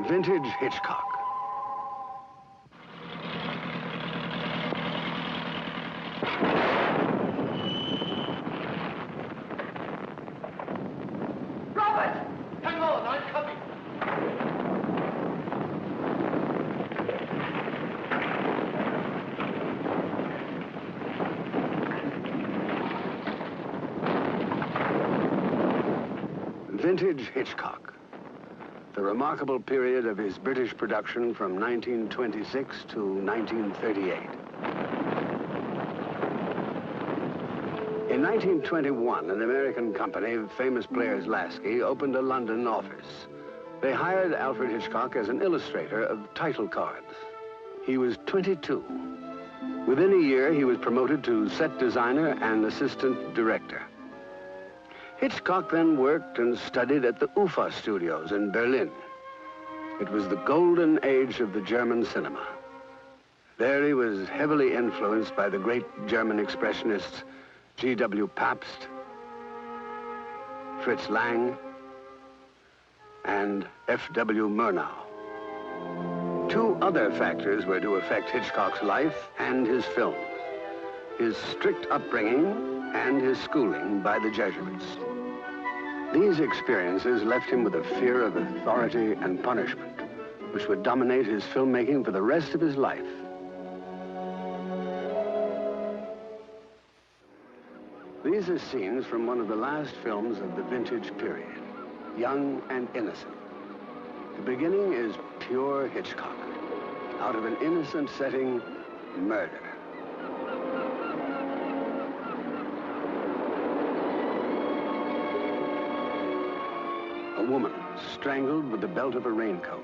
Vintage Hitchcock. Robert! Hang on, I'm coming. Vintage Hitchcock. The remarkable period of his British production from 1926 to 1938. In 1921, an American company, famous players Lasky, opened a London office. They hired Alfred Hitchcock as an illustrator of title cards. He was 22. Within a year, he was promoted to set designer and assistant director. Hitchcock then worked and studied at the UFA studios in Berlin. It was the golden age of the German cinema. There he was heavily influenced by the great German expressionists G.W. Pabst, Fritz Lang, and F.W. Murnau. Two other factors were to affect Hitchcock's life and his films: his strict upbringing and his schooling by the Jesuits. These experiences left him with a fear of authority and punishment, which would dominate his filmmaking for the rest of his life. These are scenes from one of the last films of the vintage period, Young and Innocent. The beginning is pure Hitchcock. Out of an innocent setting, murder. A woman strangled with the belt of a raincoat.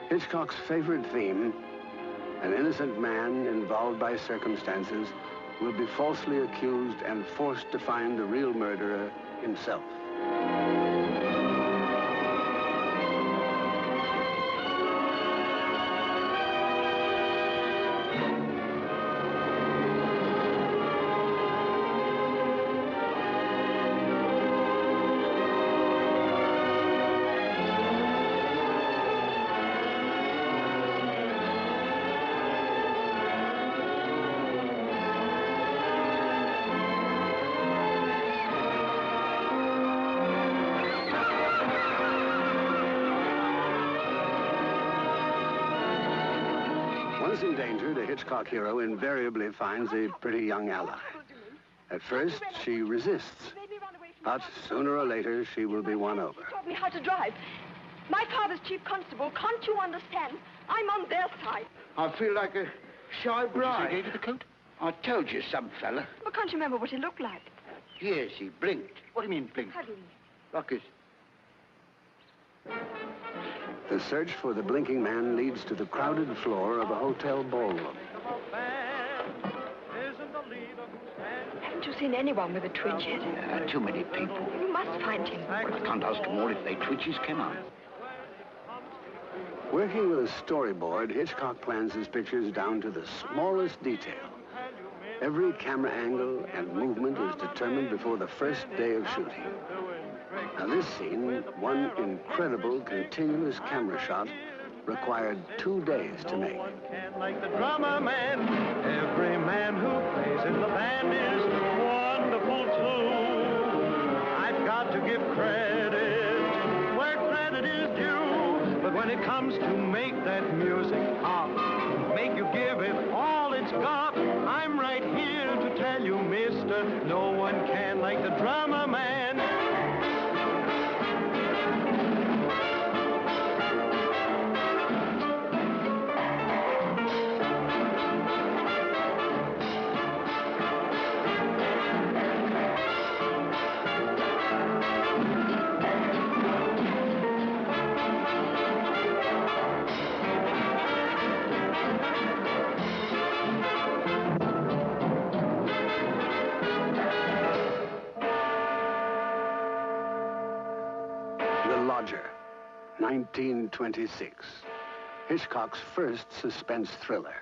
Hitchcock's favorite theme, an innocent man involved by circumstances will be falsely accused and forced to find the real murderer himself. Once in danger, the Hitchcock hero invariably finds a pretty young ally. At first, she resists, but sooner or later, she will be won over. Taught me how to drive. My father's chief constable. Can't you understand? I'm on their side. I feel like a shy bride. Gave you the coat? I told you, some fella. But can't you remember what he looked like? Yes, he blinked. What do you mean, blink? How do you mean? Like his... The search for the blinking man leads to the crowded floor of a hotel ballroom. Haven't you seen anyone with a twitch yet? too many people. You must find him. Well, I can't ask them all if they twitches come on. Working with a storyboard, Hitchcock plans his pictures down to the smallest detail. Every camera angle and movement is determined before the first day of shooting. Now this scene, one incredible continuous camera shot, required 2 days to make. No one can like the drummer man. Every man who plays in the band is wonderful too. I've got to give credit where credit is due. But when it comes to make that music pop, make you give it all it's got, I'm right here to tell you, mister, no one can like the drummer man. The Lodger, 1926. Hitchcock's first suspense thriller.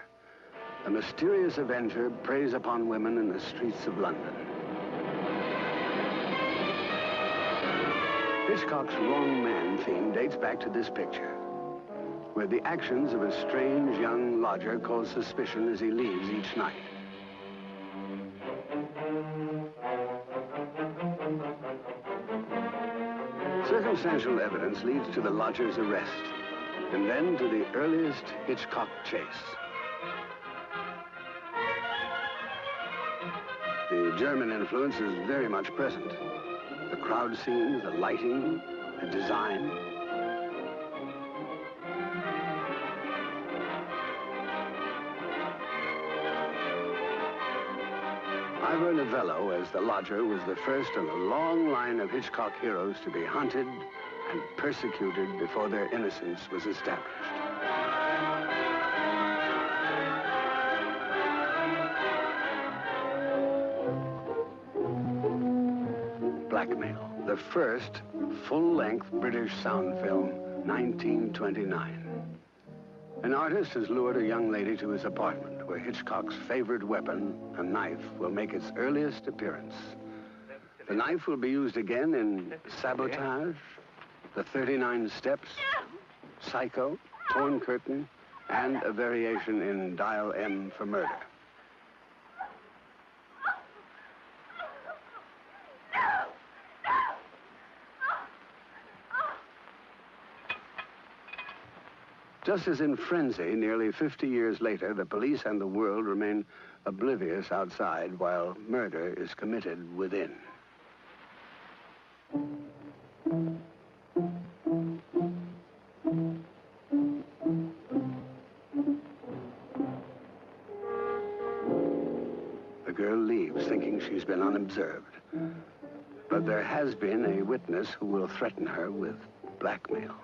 A mysterious avenger preys upon women in the streets of London. Hitchcock's wrong man theme dates back to this picture, where the actions of a strange young lodger cause suspicion as he leaves each night. Circumstantial evidence leads to the lodger's arrest, and then to the earliest Hitchcock chase. The German influence is very much present. The crowd scenes, the lighting, the design. Ivor Novello, as the lodger, was the first in a long line of Hitchcock heroes to be hunted and persecuted before their innocence was established. Blackmail, the first full-length British sound film, 1929. An artist has lured a young lady to his apartment, where Hitchcock's favorite weapon, a knife, will make its earliest appearance. The knife will be used again in Sabotage, The 39 Steps, Psycho, Torn Curtain, and a variation in Dial M for Murder. Just as in Frenzy, nearly 50 years later, the police and the world remain oblivious outside while murder is committed within. The girl leaves, thinking she's been unobserved. But there has been a witness who will threaten her with blackmail.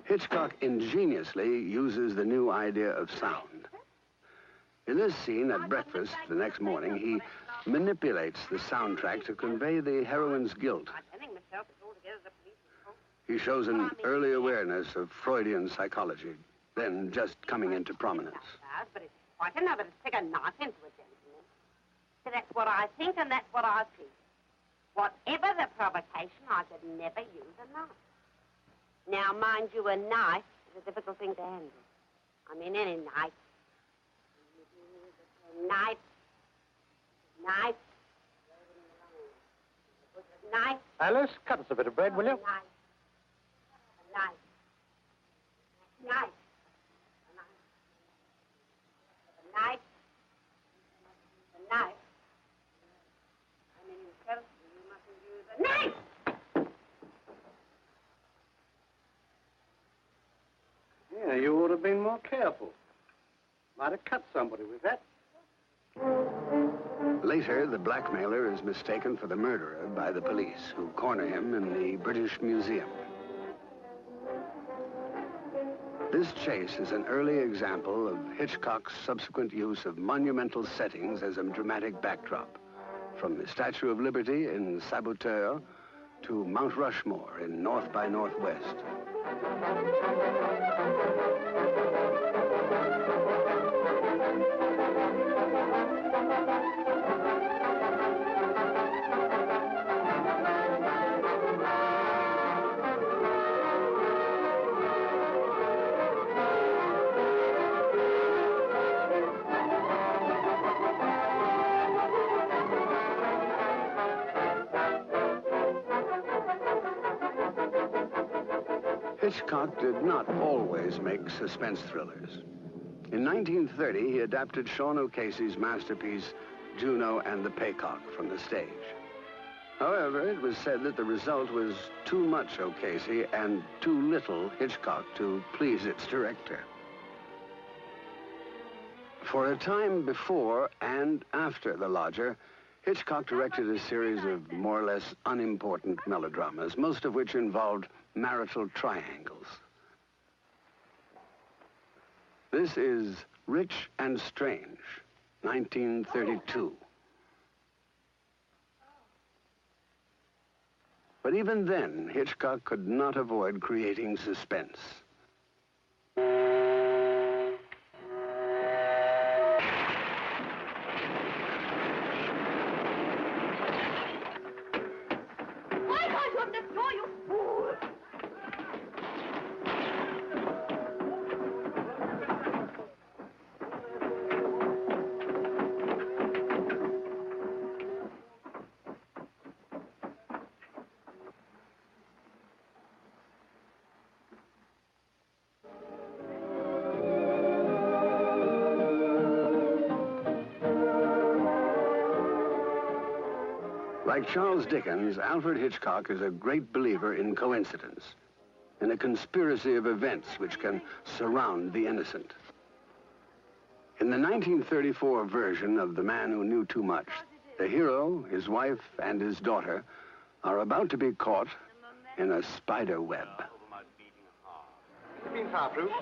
Hitchcock ingeniously uses the new idea of sound. In this scene at breakfast the next morning, he manipulates the soundtrack to convey the heroine's guilt. He shows an early awareness of Freudian psychology, then just coming into prominence. But it's quite another to stick a knife into a gentleman. So that's what I think and that's what I feel. Whatever the provocation, I could never use a knife. Now, mind you, a knife is a difficult thing to handle. I mean, any knife. Knife. Knife. Knife. Alice, cut us a bit of bread, will you? Knife. Knife. Knife. Knife. Knife. I mean, himself, you mustn't use a knife! Yeah, you would have been more careful. Might have cut somebody with that. Later, the blackmailer is mistaken for the murderer by the police, who corner him in the British Museum. This chase is an early example of Hitchcock's subsequent use of monumental settings as a dramatic backdrop, from the Statue of Liberty in Saboteur to Mount Rushmore in North by Northwest. Hitchcock did not always make suspense thrillers. In 1930, he adapted Sean O'Casey's masterpiece, Juno and the Paycock, from the stage. However, it was said that the result was too much O'Casey and too little Hitchcock to please its director. For a time before and after The Lodger, Hitchcock directed a series of more or less unimportant melodramas, most of which involved marital triangles. This is Rich and Strange, 1932. But even then, Hitchcock could not avoid creating suspense. Why can't you open this door, you fool? Like Charles Dickens, Alfred Hitchcock is a great believer in coincidence, in a conspiracy of events which can surround the innocent. In the 1934 version of The Man Who Knew Too Much, the hero, his wife, and his daughter are about to be caught in a spider web. Been fireproof?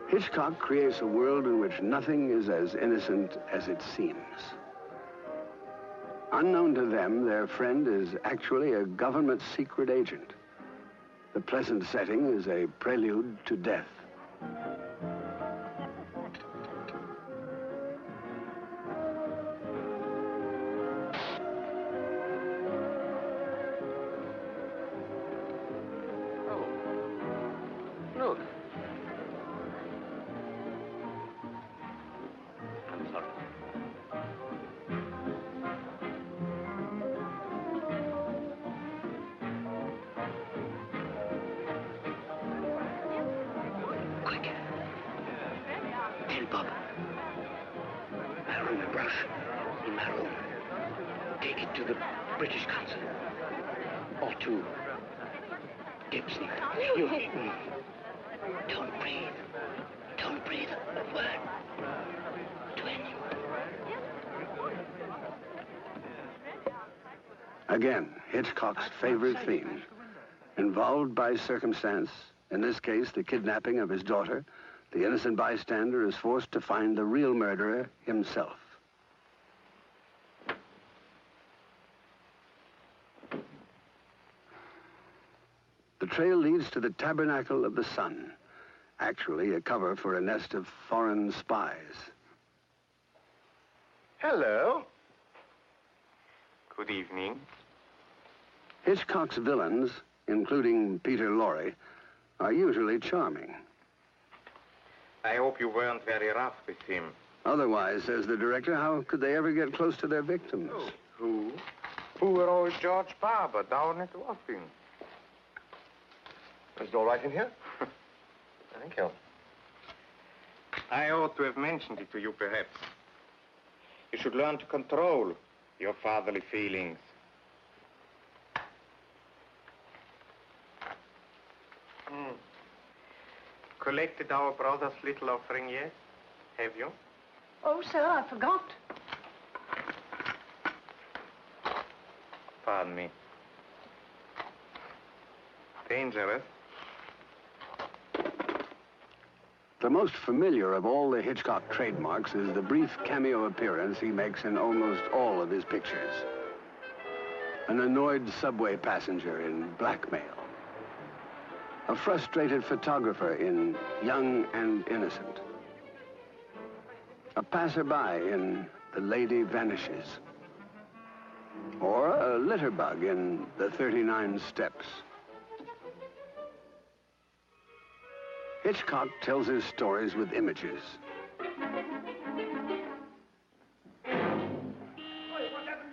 Hitchcock creates a world in which nothing is as innocent as it seems. Unknown to them, their friend is actually a government secret agent. The pleasant setting is a prelude to death. Look. I'm sorry. Quick. Tell Bob. Maroon and brush in my room. Take it to the British consul. Or to Gibson. You. Don't breathe. Don't breathe a word to anyone. Again, Hitchcock's favorite theme. Involved by circumstance, in this case, the kidnapping of his daughter, the innocent bystander is forced to find the real murderer himself. The trail leads to the Tabernacle of the Sun, actually a cover for a nest of foreign spies. Hello. Good evening. Hitchcock's villains, including Peter Lorre, are usually charming. I hope you weren't very rough with him. Otherwise, says the director, how could they ever get close to their victims? Who? Poor old George Barber down at Wapping. Is it all right in here? Thank you. I ought to have mentioned it to you, perhaps. You should learn to control your fatherly feelings. Collected our brother's little offering yet? Have you? Oh, sir, I forgot. Pardon me. Dangerous. The most familiar of all the Hitchcock trademarks is the brief cameo appearance he makes in almost all of his pictures. An annoyed subway passenger in Blackmail. A frustrated photographer in Young and Innocent. A passerby in The Lady Vanishes. Or a litterbug in The 39 Steps. Hitchcock tells his stories with images.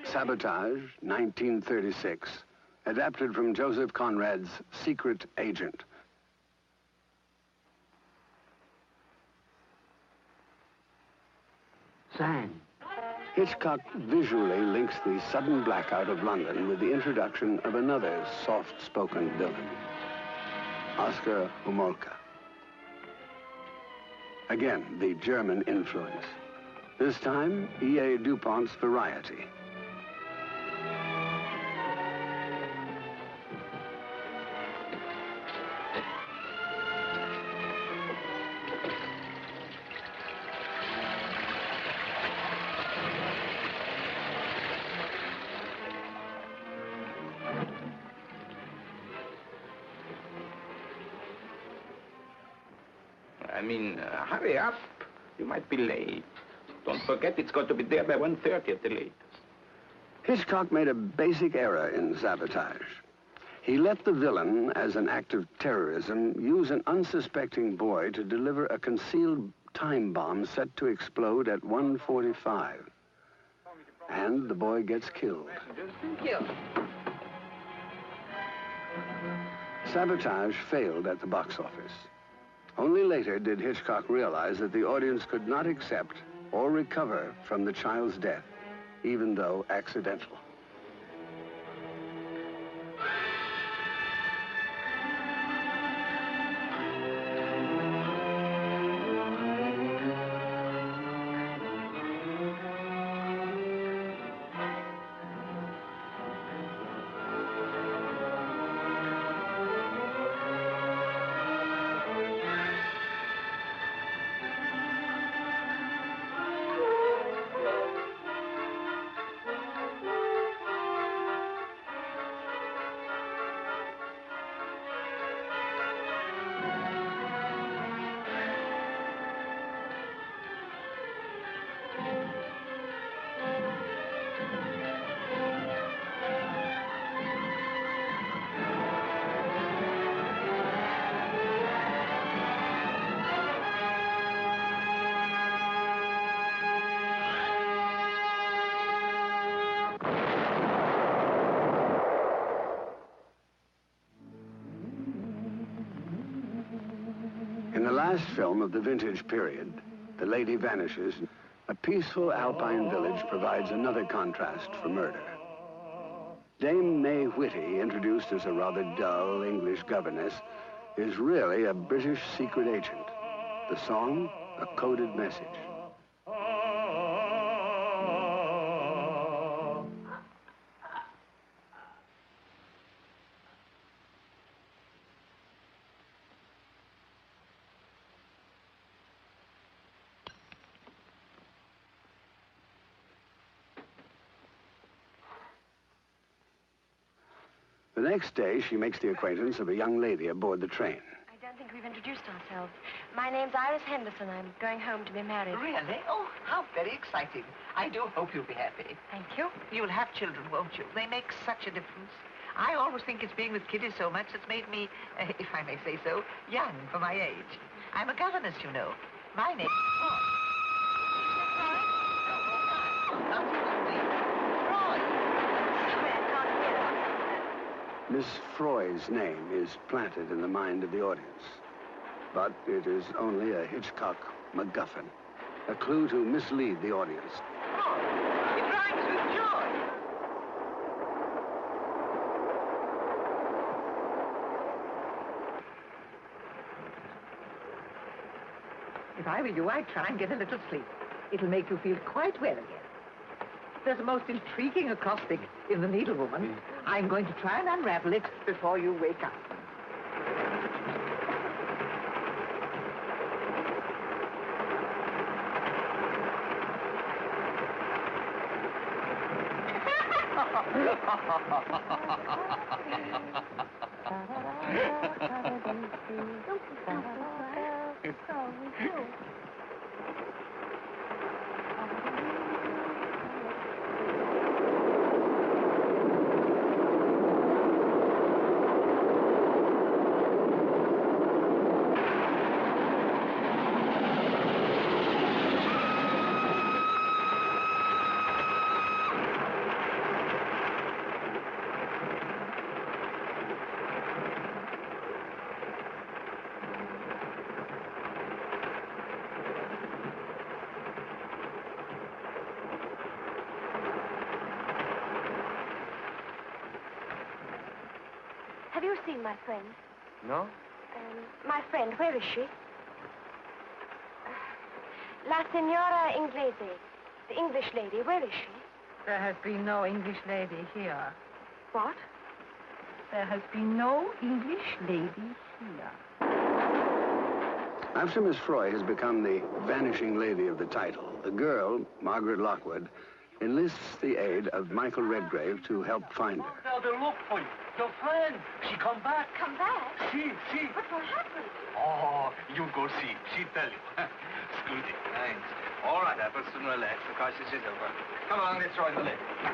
Sabotage, 1936, adapted from Joseph Conrad's Secret Agent. Sam. Hitchcock visually links the sudden blackout of London with the introduction of another soft-spoken villain, Oscar Homolka. Again, the German influence. This time, E.A. DuPont's Variety. mean, hurry up. You might be late. Don't forget it's got to be there by 1:30 at the latest. Hitchcock made a basic error in Sabotage. He let the villain, as an act of terrorism, use an unsuspecting boy to deliver a concealed time bomb set to explode at 1:45. And the boy gets killed. Sabotage failed at the box office. Only later did Hitchcock realize that the audience could not accept or recover from the child's death, even though accidental. In the last film of the vintage period, The Lady Vanishes, a peaceful alpine village provides another contrast for murder. Dame May Whitty, introduced as a rather dull English governess, is really a British secret agent. The song, a coded message. The next day, she makes the acquaintance of a young lady aboard the train. I don't think we've introduced ourselves. My name's Iris Henderson. I'm going home to be married. Really? Oh, how very exciting. I do hope you'll be happy. Thank you. You'll have children, won't you? They make such a difference. I always think it's being with kiddies so much that's made me, if I may say so, young for my age. I'm a governess, you know. My name's Roy. Miss Froy's name is planted in the mind of the audience. But it is only a Hitchcock MacGuffin, a clue to mislead the audience. Oh, it rhymes with joy. If I were you, I'd try and get a little sleep. It'll make you feel quite well again. There's a most intriguing acrostic in The Needlewoman. I'm going to try and unravel it before you wake up. Have you seen my friend? No? My friend, where is she? La Signora Inglese. The English lady, where is she? There has been no English lady here. What? There has been no English lady here. After Miss Froy has become the vanishing lady of the title, the girl, Margaret Lockwood, enlists the aid of Michael Redgrave to help find her. Now they look for you. Your friend. She come back. Come back? See. But what happened? Oh, you go see. She tell you. Scooty. Thanks. All right, Apple, soon relax. The crisis is over. Come along, let's join the lake. Here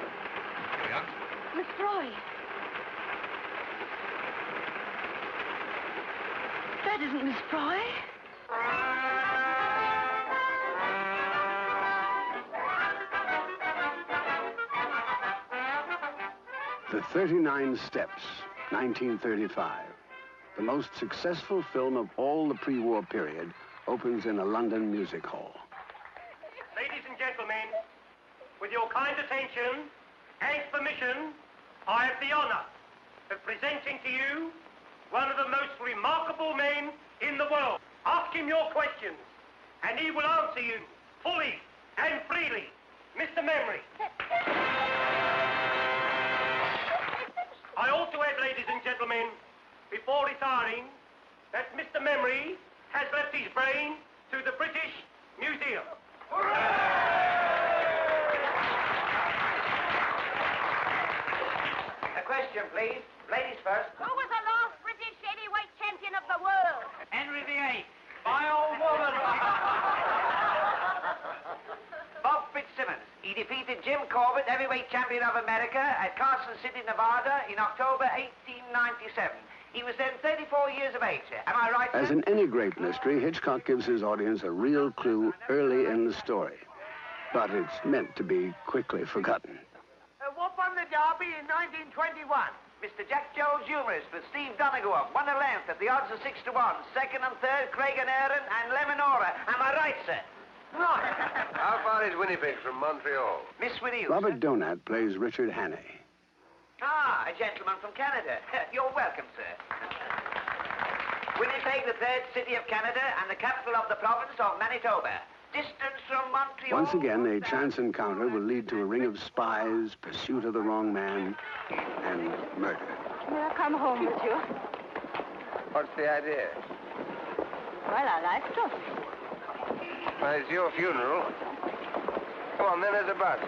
we are. Miss Roy. That isn't Miss Roy. The 39 Steps, 1935. The most successful film of all the pre-war period opens in a London music hall. Ladies and gentlemen, with your kind attention and permission, I have the honor of presenting to you one of the most remarkable men in the world. Ask him your questions, and he will answer you fully and freely. Mr. Memory. I also add, ladies and gentlemen, before retiring, that Mr. Memory has left his brain to the British Museum. A question, please. Ladies first. Who was the last British heavyweight champion of the world? Henry VIII. My old woman. Bob Fitzsimmons. He defeated Jim Corbett, heavyweight champion of America, at Carson City, Nevada, in October 1897. He was then 34 years of age. Am I right, sir? As in any great mystery, Hitchcock gives his audience a real clue early in the story. But it's meant to be quickly forgotten. What won the Derby in 1921? Mr. Jack Jones humorist with Steve Donegal won a length at the odds of 6 to 1. Second and third, Craig and Aaron and Lemonora. Am I right, sir? Right. How far is Winnipeg from Montreal? Miss Winnie. Robert Donat plays Richard Hannay. Ah, a gentleman from Canada. You're welcome, sir. Winnipeg, the third city of Canada and the capital of the province of Manitoba. Distance from Montreal... Once again, a chance encounter will lead to a ring of spies, pursuit of the wrong man, and murder. May I come home with you? What's the idea? Well, I like to. Well, it's your funeral. Come on, then, there's a bus.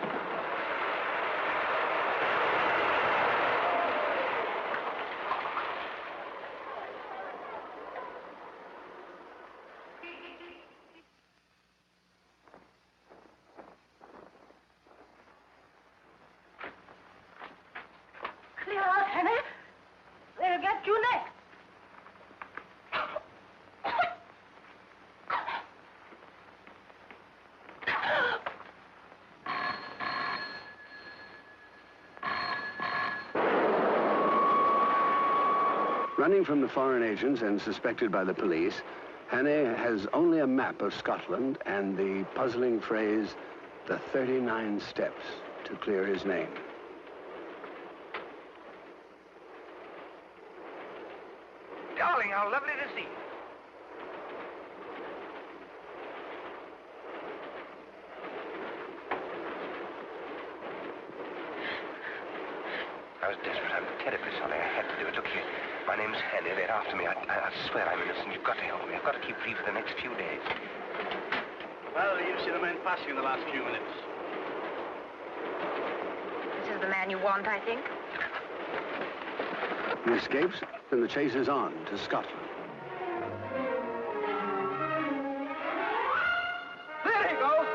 Clear out, Henry. They'll get you next. Running from the foreign agents and suspected by the police, Hannay has only a map of Scotland and the puzzling phrase, the 39 steps, to clear his name. Darling, how lovely to see you. I was desperate. I'm terribly sorry. I had to do it. Look here. My name's Hannay. They're after me. I swear I'm innocent. You've got to help me. I've got to keep free for the next few days. Well, you've seen a man passing in the last few minutes. This is the man you want, I think. He escapes, and the chase is on to Scotland. There he goes.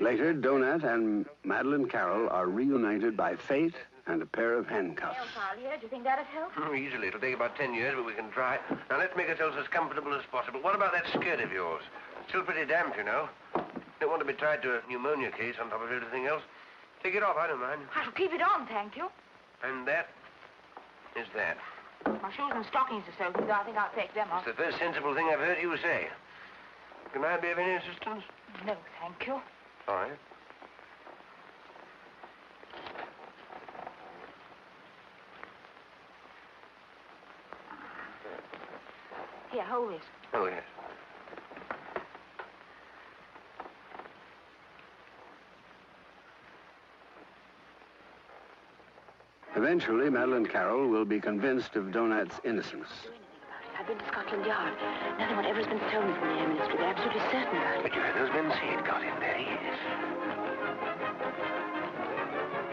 Later, Donat and Madeline Carroll are reunited by fate and a pair of handcuffs. Pal here, do you think that'd help? Easily. It'll take about 10 years, but we can try. Now, let's make ourselves as comfortable as possible. What about that skirt of yours? It's still pretty damp, you know. Don't want to be tied to a pneumonia case on top of everything else. Take it off, I don't mind. I shall keep it on, thank you. And that is that. My shoes and stockings are soaking, so I think I'll take them off. It's the first sensible thing I've heard you say. Can I be of any assistance? No, thank you. All right. Here, hold this. Oh, yes. Eventually, Madeline Carroll will be convinced of Donat's innocence. I'd been to Scotland Yard. Nothing whatever has been stolen from the Air Ministry. They're absolutely certain about it. But you heard those men say it got in there, yes.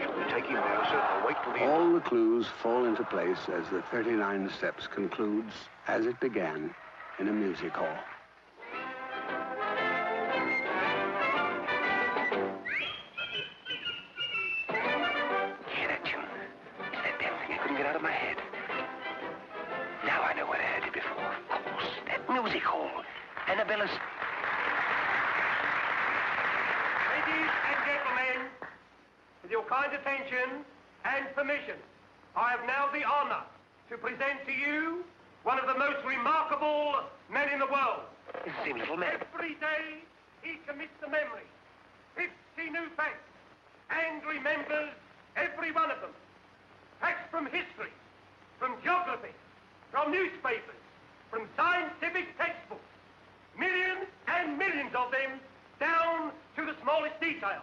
Shall we take him closer or wait till the... All the clues fall into place as the 39 Steps concludes, as it began, in a music hall. Hear that tune? It's that damn thing I couldn't get out of my head. Now I know where I heard it before. Of course, that music hall. Annabella's... Ladies and gentlemen, with your kind attention and permission, I have now the honor to present to you one of the most remarkable men in the world. It's the same little man. Every day he commits to memory 50 new facts and remembers every one of them. Facts from history, from geography, from newspapers, from scientific textbooks. Millions and millions of them down to the smallest detail.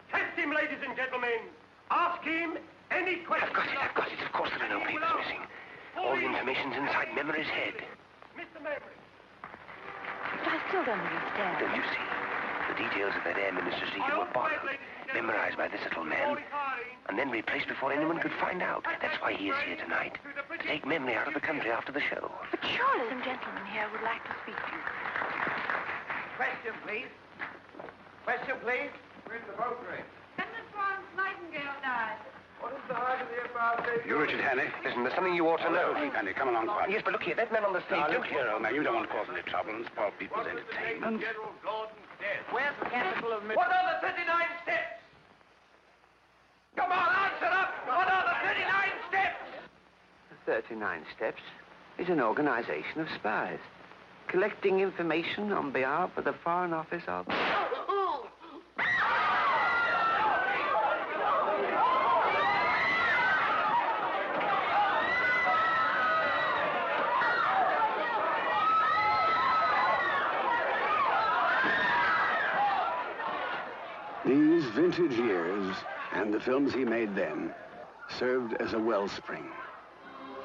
Test him, ladies and gentlemen. Ask him any question. I've got it. Of course there are no papers missing. All the information's inside Memory's head. Mr. Memory. But I still don't understand. Don't you see? The details of that Air Minister's secret were borrowed, memorized by this little man, and then replaced before anyone could find out. That's why he is here tonight, to take Memory out of the country after the show. But surely some gentleman here would like to speak to you. Question, please. Question, please. Where's the boat race? When Miss Florence Nightingale died. What is the height of the FRC? You, Richard Hannay? Listen, there's something you ought to know. Hannay, come along quietly. Yes, but look here, that man on the stage... Now, look here, old man, you don't want to cause any trouble and spoil people's entertainment. General Gordon's death. Where's the capital of... What are the 39 steps? Come on, answer up! What are the 39 steps? The 39 Steps is an organization of spies, collecting information on behalf of the Foreign Office of... These vintage years and the films he made then served as a wellspring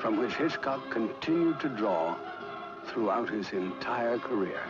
from which Hitchcock continued to draw throughout his entire career.